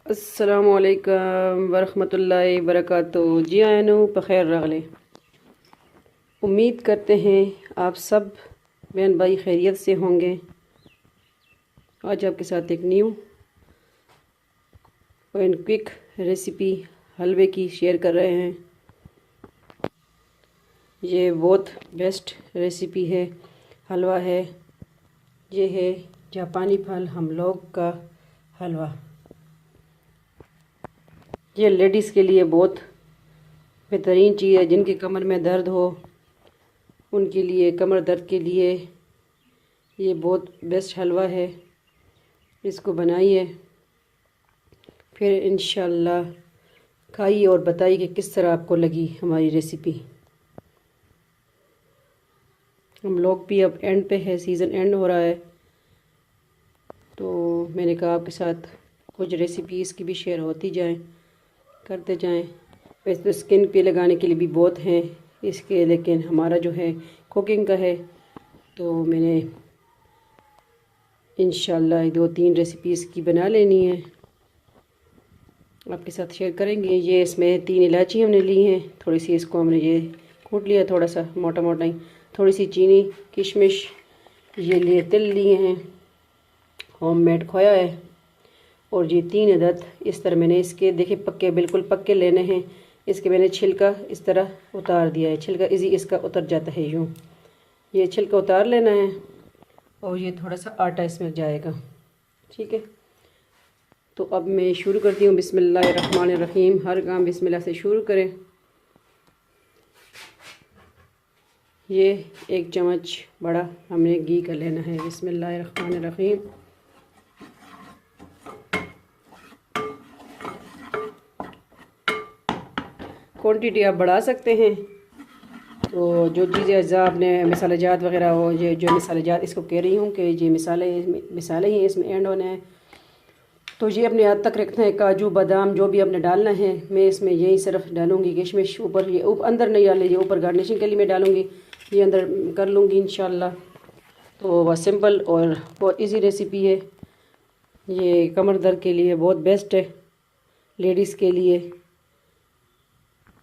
अस्सलामुअलैकुम वरहमतुल्लाहि वबरकातुहू। जी आयनो बख़ैर रगले। उम्मीद करते हैं आप सब बहन भाई खैरियत से होंगे। आज आपके साथ एक न्यू एंड क्विक रेसिपी हलवे की शेयर कर रहे हैं। ये बहुत बेस्ट रेसिपी है, हलवा है। ये है जापानी फल हम लोग का हलवा। ये लेडीज़ के लिए बहुत बेहतरीन चीज़ है। जिनकी कमर में दर्द हो उनके लिए, कमर दर्द के लिए ये बहुत बेस्ट हलवा है। इसको बनाइए, फिर इंशाल्लाह खाइए और बताइए कि किस तरह आपको लगी हमारी रेसिपी। हम लोग भी अब एंड पे है, सीज़न एंड हो रहा है, तो मैंने कहा आपके साथ कुछ रेसिपीज़ की भी शेयर होती जाएं, करते जाएं। वैसे तो स्किन पे लगाने के लिए भी बहुत हैं इसके, लेकिन हमारा जो है कुकिंग का है, तो मैंने इंशाल्लाह 2-3 रेसिपीज़ की बना लेनी है, आपके साथ शेयर करेंगे। ये इसमें 3 इलायची हमने ली हैं, थोड़ी सी इसको हमने ये कूट लिया थोड़ा सा मोटा मोटा ही, थोड़ी सी चीनी, किशमिश, ये लिए तिल लिए हैं, होममेड खोया है, और ये 3 अदद इस तरह मैंने इसके देखे पक्के, बिल्कुल पक्के लेने हैं। इसके मैंने छिलका इस तरह उतार दिया है, छिलका इजी इसका उतर जाता है यूँ, ये छिलका उतार लेना है। और ये थोड़ा सा आटा इसमें जाएगा, ठीक है। तो अब मैं शुरू करती हूँ। बिस्मिल्लाहिर्रहमानिर्रहीम। हर काम बिस्मिल्लाह से शुरू करें। ये 1 चम्मच बड़ा हमने घी का लेना है। बिस्मिल्लाहिर्रहमानिर्रहीम। क्वांटिटी आप बढ़ा सकते हैं, तो जो चीज़ें अज़ा आपने मसाले जात वगैरह हो, ये जो मसाले जात इसको कह रही हूँ कि ये मसाले ही इसमें ऐड होने हैं, तो ये अपने हाथ तक रखते हैं। काजू बादाम जो भी आपने डालना है, मैं इसमें यही सिर्फ डालूँगी। किशमिश ऊपर, ये अंदर नहीं डाले, ये ऊपर गार्निशिंग के लिए मैं डालूँगी, ये अंदर कर लूँगी इंशाल्लाह। तो वह सिंपल और बहुत इजी रेसिपी है। ये कमर दर्द के लिए बहुत बेस्ट है, लेडीज़ के लिए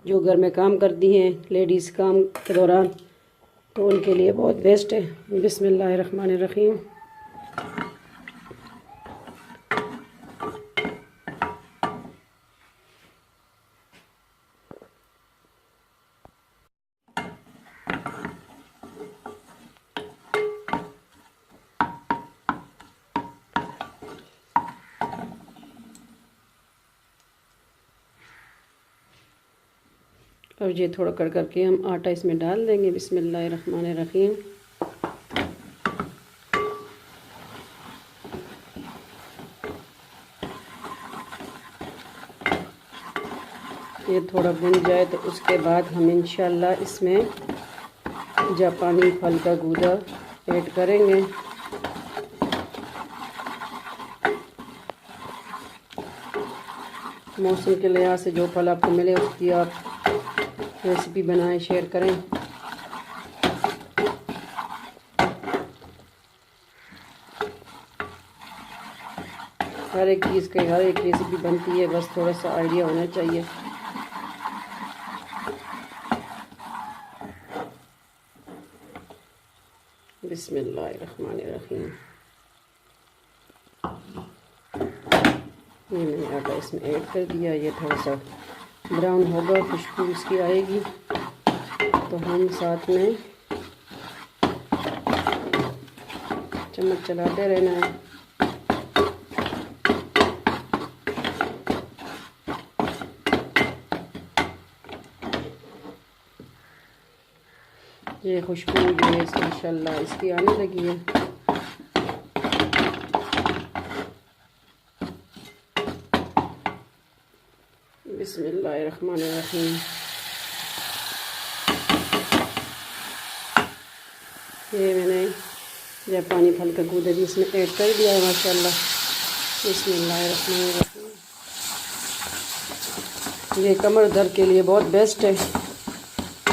जो घर में काम करती हैं लेडीज़ काम के दौरान, तो उनके लिए बहुत बेस्ट है। बिस्मिल्लाहिर्रहमानिर्रहीम। अब ये थोड़ा कर करके हम आटा इसमें डाल देंगे। बिस्मिल्लाहिर्रहमानिर्रहीम। ये थोड़ा भुन जाए तो उसके बाद हम इंशाल्लाह इसमें जापानी फल का गूदा ऐड करेंगे। मौसम के लिहाज से जो फल आपको मिले उसकी आप रेसिपी बनाएं, शेयर करें। हर एक चीज़ की हर एक रेसिपी बनती है, बस थोड़ा सा आइडिया होना चाहिए। बिस्मिल्लाहिर्रहमानिर्रहीम। ये मैंने आटा इसमें ऐड कर दिया। ये थोड़ा सा ब्राउन होगा, खुशबू इसकी आएगी, तो हम साथ में चम्मच चलाते रहना है। ये खुशबू जो है इंशाल्लाह इसकी आने लगी है। बिस्मिल्लाहिर्रहमानिर्रहीम। ये मैंने जापानी फल का गूदा भी इसमें ऐड कर दिया है माशाल्लाह। बिस्मिल्लाहिर्रहमानिर्रहीम। ये कमर दर्द के लिए बहुत बेस्ट है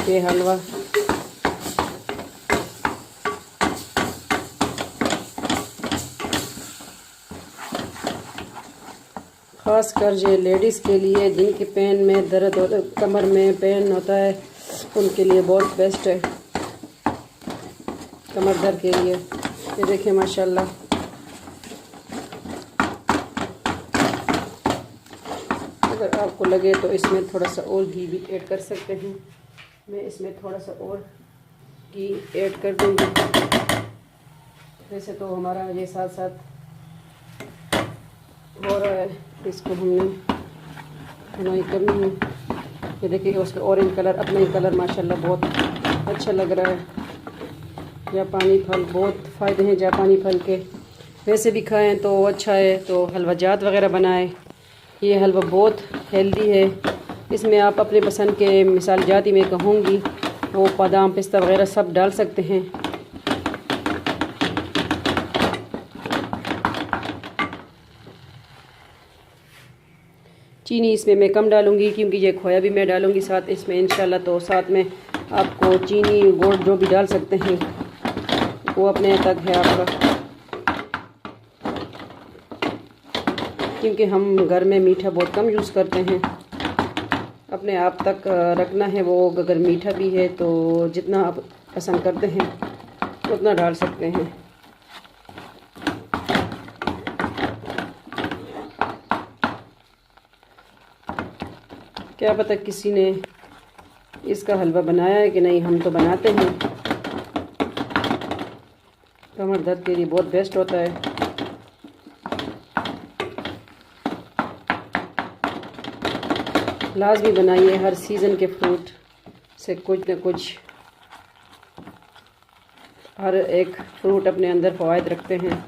ये हलवा। ख़ास कर जो लेडीज़ के लिए जिनके पेन में दर्द होता है, कमर में पेन होता है, उनके लिए बहुत बेस्ट है कमर दर्द के लिए। ये देखिए माशाल्लाह। अगर आपको लगे तो इसमें थोड़ा सा और घी भी ऐड कर सकते हैं। मैं इसमें थोड़ा सा और घी ऐड कर दूँगी। वैसे तो हमारा ये साथ साथ हो रहा है, इसको हमने बुनाई करनी है। ये देखिए उसका ऑरेंज कलर, अपना ही कलर माशाल्लाह बहुत अच्छा लग रहा है। जापानी फल बहुत फ़ायदे हैं जापानी फल के, वैसे भी खाएं तो अच्छा है, तो हलवा जात वगैरह बनाएं। ये हलवा बहुत हेल्दी है। इसमें आप अपने पसंद के मिसाल जाती मैं कहूँगी वो बादाम पिस्ता वगैरह सब डाल सकते हैं। चीनी इसमें मैं कम डालूँगी क्योंकि ये खोया भी मैं डालूँगी साथ इसमें इंशाल्लाह। तो साथ में आपको चीनी गुड़ जो भी डाल सकते हैं वो अपने तक है आपका, क्योंकि हम घर में मीठा बहुत कम यूज़ करते हैं। अपने आप तक रखना है वो, अगर मीठा भी है तो जितना आप पसंद करते हैं उतना डाल सकते हैं। क्या पता किसी ने इसका हलवा बनाया है कि नहीं, हम तो बनाते हैं। कमर दर्द के लिए बहुत बेस्ट होता है। लाजमी बनाइए, हर सीज़न के फ्रूट से कुछ न कुछ, हर एक फ्रूट अपने अंदर फ़वाइद रखते हैं।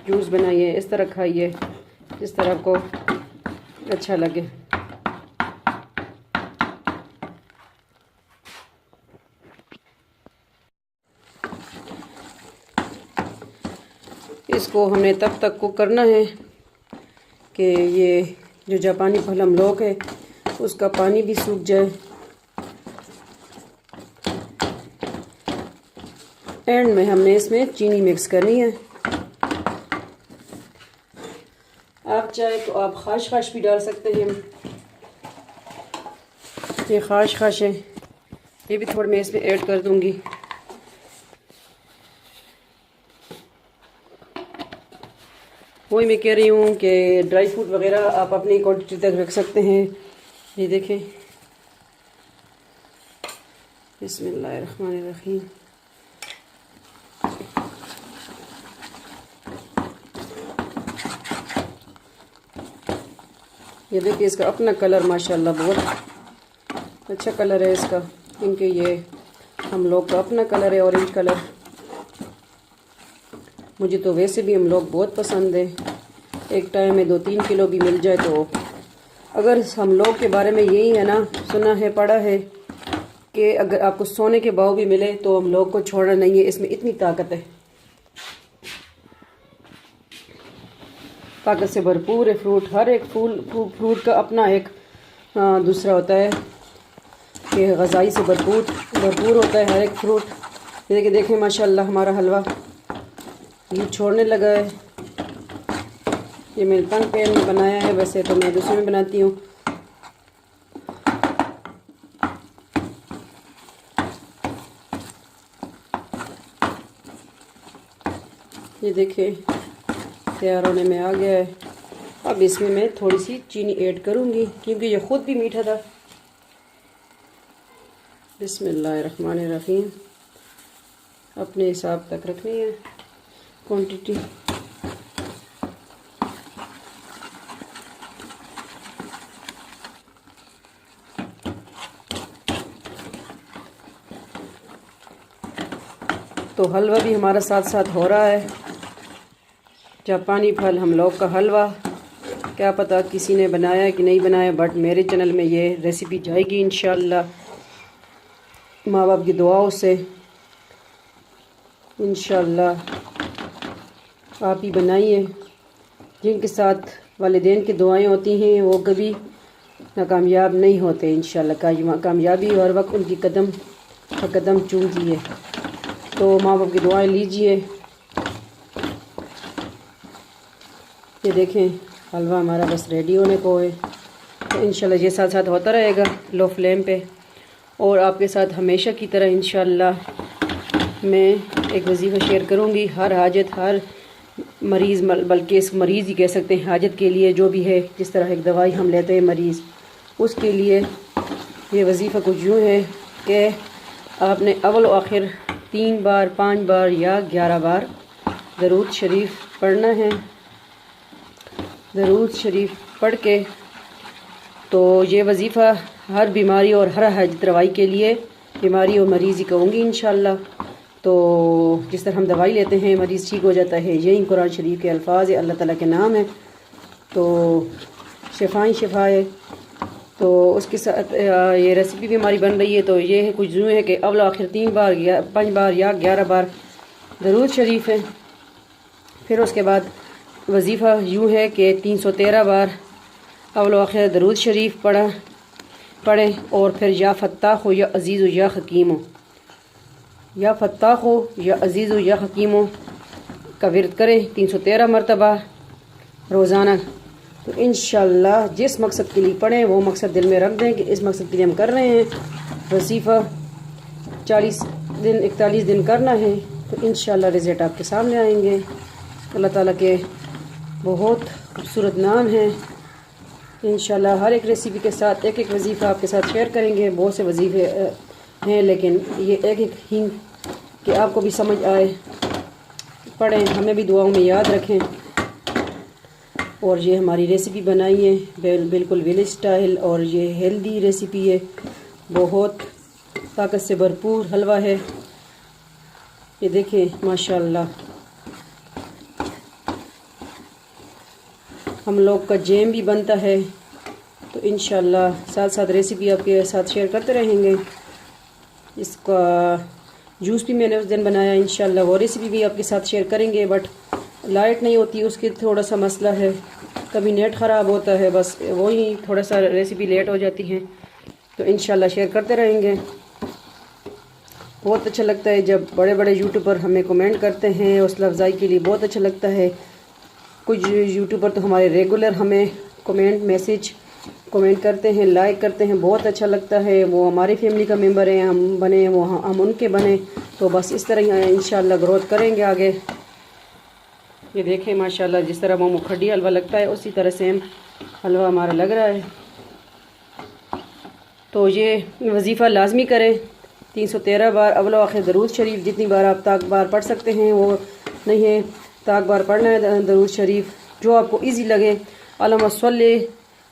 जूस बनाइए, इस तरह खाइए जिस तरह आपको अच्छा लगे। इसको हमने तब तक कुक करना है कि ये जो जापानी फल हम लोग है उसका पानी भी सूख जाए। एंड में हमने इसमें चीनी मिक्स करनी है। आप चाहे तो आप खाश भी डाल सकते हैं। ये खाश है, ये भी थोड़ा मैं इसमें ऐड कर दूंगी। वही मैं कह रही हूँ कि ड्राई फ्रूट वगैरह आप अपनी क्वांटिटी तक रख सकते हैं। ये देखें, बिस्मिल्लाहिर्रहमानिर्रहीम। ये देखिए इसका अपना कलर माशाल्लाह बहुत अच्छा कलर है इसका, क्योंकि ये हम लोग का अपना कलर है, ऑरेंज कलर। मुझे तो वैसे भी हम लोग बहुत पसंद है। एक टाइम में 2-3 किलो भी मिल जाए तो, अगर हम लोग के बारे में यही है ना, सुना है पढ़ा है कि अगर आपको सोने के भाव भी मिले तो हम लोग को छोड़ना नहीं है। इसमें इतनी ताकत है, ताकत से भरपूर है फ्रूट। हर एक फ्रूट का अपना एक दूसरा होता है कि ग़ज़ाई से भरपूर होता है हर एक फ्रूट। देखिए देखें माशाल्लाह हमारा हलवा ये छोड़ने लगा है। ये मैंने तंग पैन में बनाया है, वैसे तो मैं दूसरे में बनाती हूँ। ये देखिए तैयार होने में आ गया है। अब इसमें मैं थोड़ी सी चीनी ऐड करूँगी क्योंकि ये ख़ुद भी मीठा था। बिस्मिल्लाहिर्रहमानिर्रहीम। अपने हिसाब तक रखनी है क्वांटिटी। तो हलवा भी हमारा साथ साथ हो रहा है। जापानी फल हम लोग का हलवा, क्या पता किसी ने बनाया कि नहीं बनाया, बट मेरे चैनल में ये रेसिपी जाएगी इंशाल्लाह, माँ बाप की दुआओं से। इंशाल्लाह आप ही बनाइए। जिनके साथ वालिदैन की दुआएं होती हैं वो कभी नाकामयाब नहीं होते। इंशाल्लाह कामयाबी हर वक्त उनकी कदम कदम चूमती है। तो माँ बाप की दुआएं लीजिए। ये देखें हलवा हमारा बस रेडी होने को है। तो इंशाल्लाह ये साथ साथ होता रहेगा लो फ्लेम पे। और आपके साथ हमेशा की तरह इंशाल्लाह मैं एक वजीफ़ा शेयर करूँगी। हर हाजत, हर मरीज़, बल्कि इस मरीज़ ही कह सकते हैं, हाजत के लिए जो भी है, जिस तरह एक दवाई हम लेते हैं मरीज़, उसके लिए ये वजीफ़ा कुछ यूँ है कि आपने अव्वल व आखिर 3 बार, 5 बार या 11 बार दरूद शरीफ पढ़ना है। दरूद शरीफ पढ़ के तो ये वजीफ़ा हर बीमारी और हर हाजत रवाई के लिए, बीमारी और मरीज़ ही कहूँगी इंशाल्लाह। तो जिस तरह हम दवाई लेते हैं मरीज़ ठीक हो जाता है, यही कुरान शरीफ के अल्फाज है, अल्लाह ताला के नाम है। तो शिफाई शिफा है। तो उसके साथ ये रेसिपी भी हमारी बन रही है। तो ये है कुछ यूँ है कि अव्वल आखिर 3 बार या 5 बार या 11 बार दरूद शरीफ है। फिर उसके बाद वजीफ़ा यूँ है कि 313 बार अव्वल आखिर दरूद शरीफ पढ़ें। और फिर या फ़त्ताह हो या अज़ीज़ हो या हकीम हो, या फ़त्ताह हो या अज़ीज़ हो या हकीम हो का विर्द करें 313 मरतबा रोज़ाना। तो इंशाल्लाह जिस मकसद के लिए पढ़ें वो मकसद दिल में रख दें कि इस मकसद के लिए हम कर रहे हैं। वजीफ़ा 40 दिन 41 दिन करना है। तो इंशाल्लाह रिज़ल्ट आपके सामने आएंगे। अल्लाह ताला के बहुत खूबसूरत नाम हैं। इंशाल्लाह हर एक रेसिपी के साथ एक एक वजीफ़ा आपके साथ शेयर करेंगे। बहुत से वजीफ़े हैं, लेकिन ये एक एक ही कि आपको भी समझ आए, पढ़ें, हमें भी दुआओं में याद रखें। और ये हमारी रेसिपी बनाई है बिल्कुल विलेज स्टाइल, और ये हेल्दी रेसिपी है, बहुत ताकत से भरपूर हलवा है। ये देखें माशाल्लाह, हम लोग का जैम भी बनता है। तो इंशाल्लाह साथ साथ रेसिपी आपके साथ शेयर करते रहेंगे। इसका जूस भी मैंने उस दिन बनाया, इंशाल्लाह वो रेसिपी भी आपके साथ शेयर करेंगे। बट लाइट नहीं होती, उसकी थोड़ा सा मसला है, कभी नेट ख़राब होता है, बस वही थोड़ा सा रेसिपी लेट हो जाती है। तो इंशाल्लाह शेयर करते रहेंगे। बहुत अच्छा लगता है जब बड़े बड़े यूट्यूबर हमें कमेंट करते हैं, हौसला अफजाई के लिए बहुत अच्छा लगता है। कुछ यूट्यूबर तो हमारे रेगुलर हमें कमेंट करते हैं, लाइक करते हैं, बहुत अच्छा लगता है। वो हमारी फैमिली का मेंबर हैं, हम बने, वो हम उनके बने। तो बस इस तरह ही इंशाल्लाह ग्रोथ करेंगे आगे। ये देखें माशाल्लाह, जिस तरह वो मुखड्डी हलवा लगता है उसी तरह सेम हलवा हमारा लग रहा है। तो ये वजीफ़ा लाजमी करें 313 बार अव्वल आखिर दरूद शरीफ। जितनी बार आप ताक बार पढ़ सकते हैं वो नहीं है, ताक बार पढ़ना है दरूद शरीफ, जो आपको इजी लगे। अल्लाहुम्मा सल्ली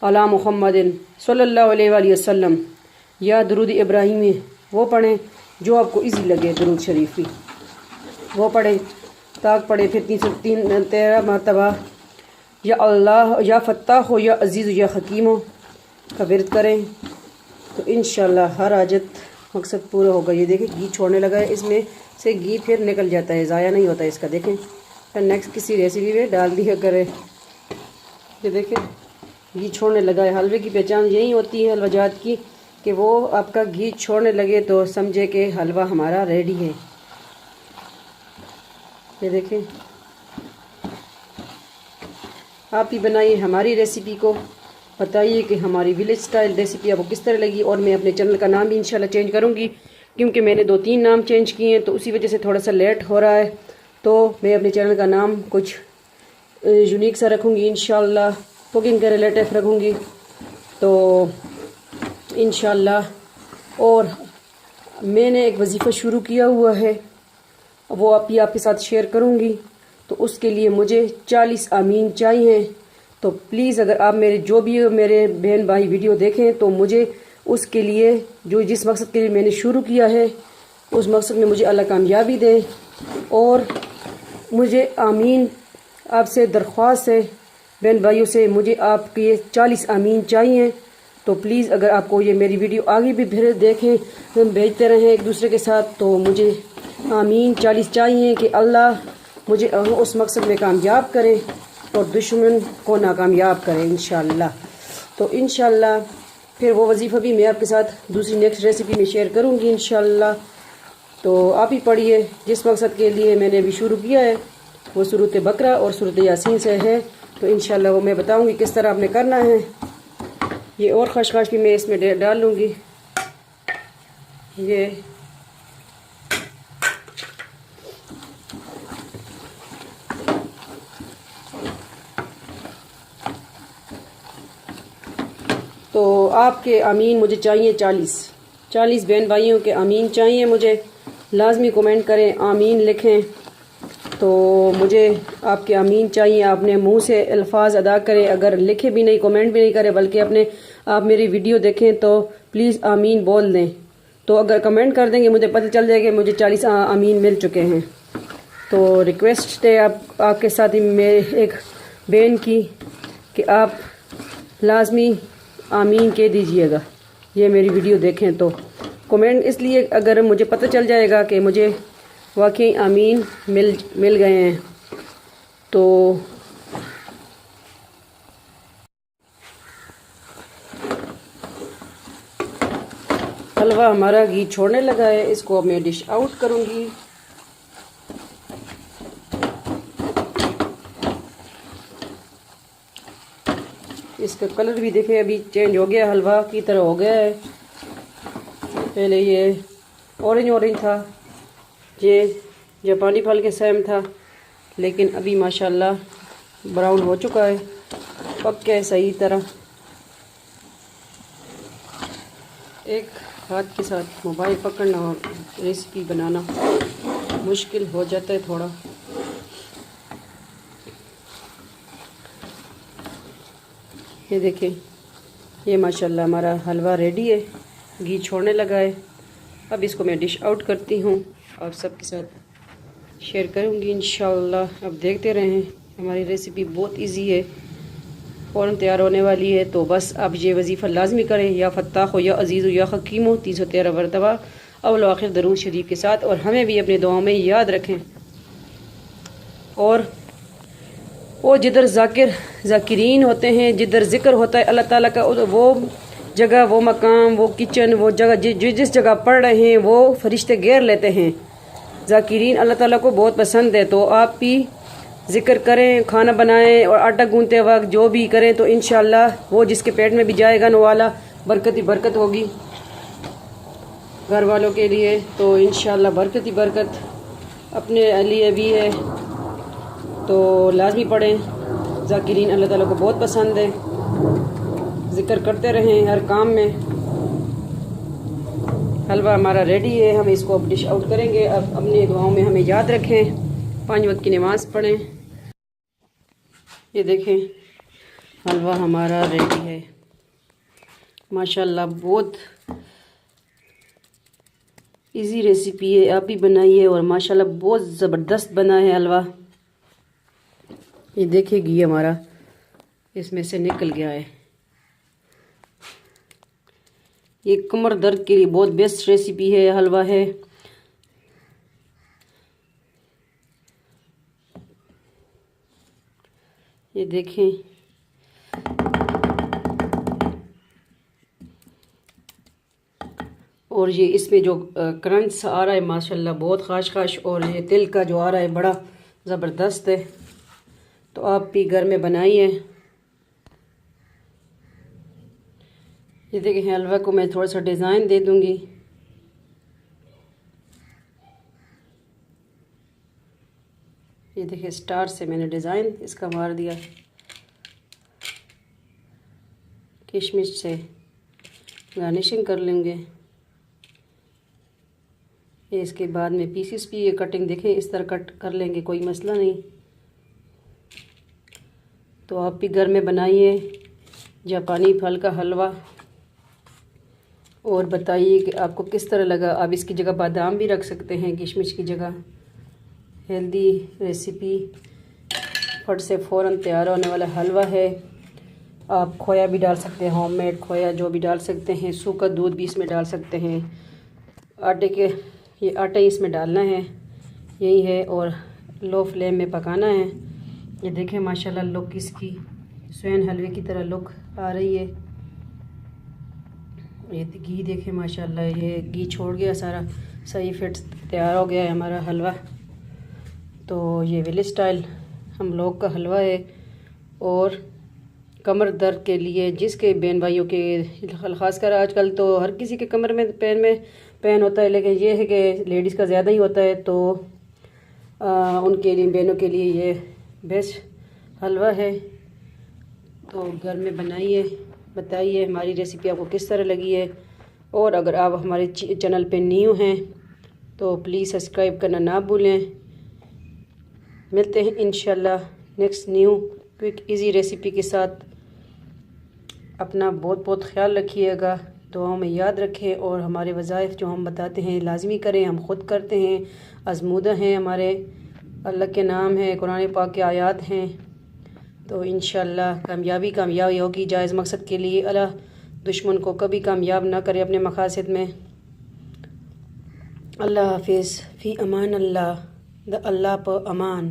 अला मुहम्मदिन सल्लल्लाहु अलैहि वसल्लम या दरूद इब्राहिमी वो पढ़ें, जो आपको इजी लगे। दरूद शरीफ भी वो पढ़ें, ताक पढ़े। फिर 313 मरतबा या अल्लाह, या फ़त्ताह हो या अज़ीज़ या हकीम हो का विर्द करें। तो इंशाल्लाह हर हाजत मकसद पूरा होगा। ये देखें घी छोड़ने लगा है, इसमें से घी फिर निकल जाता है, ज़ाया नहीं होता इसका। देखें फिर नेक्स्ट किसी रेसिपी में डाल दिया करें। ये देखें घी छोड़ने लगा है। हलवे की पहचान यही होती है हलवाजात की, कि वो आपका घी छोड़ने लगे तो समझे कि हलवा हमारा रेडी है। ये देखें, आप भी बनाइए हमारी रेसिपी को, बताइए कि हमारी विलेज स्टाइल रेसिपी आपको किस तरह लगी। और मैं अपने चैनल का नाम भी इंशाल्लाह चेंज करूँगी, क्योंकि मैंने 2-3 नाम चेंज किए हैं, तो उसी वजह से थोड़ा सा लेट हो रहा है। तो मैं अपने चैनल का नाम कुछ यूनिक सा रखूँगी इंशाल्लाह, कुकिंग के रिलेटेड रखूँगी तो इंशाल्लाह। और मैंने एक वजीफ़ा शुरू किया हुआ है, वो आपके साथ शेयर करूँगी। तो उसके लिए मुझे 40 आमीन चाहिए। तो प्लीज़ अगर आप जो भी मेरे बहन भाई वीडियो देखें, तो मुझे उसके लिए जिस मकसद के लिए मैंने शुरू किया है, उस मकसद में मुझे अल्लाह कामयाबी दे। और मुझे आमीन आपसे दरख्वास्त है, बहन भाइयों से, मुझे आपके 40 आमीन चाहिए। तो प्लीज़ अगर आपको ये मेरी वीडियो आगे भी फिर देखें, हम भेजते रहें एक दूसरे के साथ, तो मुझे आमीन 40 चाहिए कि अल्लाह मुझे उस मकसद में कामयाब करें और दुश्मन को नाकामयाब करें इंशाल्लाह। तो इंशाल्लाह फिर वो वजीफ़ा भी मैं आपके साथ दूसरी नेक्स्ट रेसिपी में शेयर करूँगी इंशाल्लाह। तो आप ही पढ़िए, जिस मकसद के लिए मैंने अभी शुरू किया है वो सूरत बकरा और सूरत यासीन से है। तो इंशाल्लाह वो मैं बताऊंगी किस तरह आपने करना है। ये और खशखश भी मैं इसमें डाल लूँगी। ये तो आपके अमीन मुझे चाहिए 40 बहन भाइयों के अमीन चाहिए मुझे। लाजमी कमेंट करें, आमीन लिखें। तो मुझे आपके अमीन चाहिए। आपने मुंह से अल्फाज अदा करें, अगर लिखे भी नहीं, कमेंट भी नहीं करें, बल्कि अपने आप मेरी वीडियो देखें तो प्लीज़ आमीन बोल दें। तो अगर कमेंट कर देंगे मुझे पता चल जाएगा मुझे 40 अमीन मिल चुके हैं। तो रिक्वेस्ट है आपके साथ ही मेरे एक बहन की कि आप लाजमी आमीन कह दीजिएगा। ये मेरी वीडियो देखें तो कमेंट, इसलिए अगर मुझे पता चल जाएगा कि मुझे वाकई आमीन मिल गए हैं। तो हलवा हमारा घी छोड़ने लगा है, इसको अब मैं डिश आउट करूंगी। इसका कलर भी देखें अभी चेंज हो गया, हलवा की तरह हो गया है। पहले ये ऑरेंज था, ये जापानी फल के सेम था, लेकिन अभी माशाल्लाह ब्राउन हो चुका है, पक गया है सही तरह। एक हाथ के साथ मोबाइल पकड़ना और रेसिपी बनाना मुश्किल हो जाता है थोड़ा। ये देखें, ये माशाल्लाह हमारा हलवा रेडी है, घी छोड़ने लगा है। अब इसको मैं डिश आउट करती हूँ और सबके साथ शेयर करूँगी इंशाल्लाह। अब देखते रहें, हमारी रेसिपी बहुत इजी है, फ़ौरन तैयार होने वाली है। तो बस आप ये वजीफ़ा लाजमी करें, या फत्ताह हो या अजीज़ हो या हकीम हो, 313 मरतबा अव्वल व आखिर दरूद शरीफ के साथ, और हमें भी अपने दुआओं में याद रखें। और वो जिधर ज़ाकिरीन होते हैं, जिधर ज़िक्र होता है अल्लाह ताला का, वो जगह, वो मकाम, वो किचन, वो जगह जिस जगह पढ़ रहे हैं वो फरिश्ते घेर लेते हैं। ज़ाकिरीन अल्लाह ताला को बहुत पसंद है। तो आप भी ज़िक्र करें, खाना बनाएं और आटा गूंथते वक्त जो भी करें तो इंशाल्लाह वो जिसके पेट में भी जाएगा ना वाला बरकत ही बरकत होगी घर वालों के लिए। तो इंशाल्लाह बरकत ही बरकत अपने लिए भी है। तो लाजमी पढ़ें, ज़ाकिरीन अल्लाह ताला को बहुत पसंद है। ज़िक्र करते रहें हर काम में। हलवा हमारा रेडी है, हम इसको अब डिश आउट करेंगे। अब अपनी दुआओं में हमें याद रखें, 5 वक्त की नमाज़ पढ़ें। ये देखें, हलवा हमारा रेडी है माशाल्लाह। बहुत इजी रेसिपी है, आप भी बनाइए और माशाल्लाह बहुत ज़बरदस्त बना है हलवा। ये देखिए घी हमारा इसमें से निकल गया है। ये कमर दर्द के लिए बहुत बेस्ट रेसिपी है, हलवा है। ये देखें, और ये इसमें जो क्रंच आ रहा है माशाल्लाह बहुत खाश, और ये तिल का जो आ रहा है बड़ा ज़बरदस्त है। तो आप भी घर में बनाइए। ये देखिए, हलवा को मैं थोड़ा सा डिज़ाइन दे दूंगी। ये देखिए, स्टार से मैंने डिज़ाइन इसका मार दिया, किशमिश से गार्निशिंग कर लेंगे। ये इसके बाद में पीसेस भी, ये कटिंग देखें इस तरह कट कर लेंगे, कोई मसला नहीं। तो आप भी घर में बनाइए जापानी फल का हलवा और बताइए कि आपको किस तरह लगा। आप इसकी जगह बादाम भी रख सकते हैं, किशमिश की जगह। हेल्दी रेसिपी, फट से फ़ौरन तैयार होने वाला हलवा है। आप खोया भी डाल सकते हैं, होममेड खोया जो भी डाल सकते हैं। सूखा दूध भी इसमें डाल सकते हैं। ये आटा ही इसमें डालना है, यही है, और लो फ्लेम में पकाना है। ये देखें माशाल्लाह लुक इसकी स्वयं हलवे की तरह लुक आ रही है। ये घी देखें माशाल्लाह, ये घी छोड़ गया सारा, सही फिट तैयार हो गया है हमारा हलवा। तो ये विलेज स्टाइल हम लोग का हलवा है, और कमर दर्द के लिए, जिसके बहन भाइयों के ख़ासकर आजकल तो हर किसी के कमर में पेन होता है, लेकिन ये है कि लेडीज़ का ज़्यादा ही होता है, तो उनके लिए, बहनों के लिए ये बेस्ट हलवा है। तो घर में बनाइए, बताइए हमारी रेसिपी आपको किस तरह लगी है। और अगर आप हमारे चैनल पे न्यू हैं तो प्लीज़ सब्सक्राइब करना ना भूलें। मिलते हैं इंशाल्लाह next new quick easy recipe के साथ। अपना बहुत बहुत ख्याल रखिएगा, दुआओं में याद रखें, और हमारे वज़ाइफ जो हम बताते हैं लाजमी करें। हम ख़ुद करते हैं, आज़मूदा हैं, हमारे अल्लाह के नाम हैं, कुरान पाक के आयात हैं। तो इंशाल्लाह कामयाबी होगी जायज़ मकसद के लिए। अल्लाह दुश्मन को कभी कामयाब ना करे अपने मकासद में। अल्लाह हाफिज़। फ़ी अमान अल्लाह, द अल्लाह पर अमान।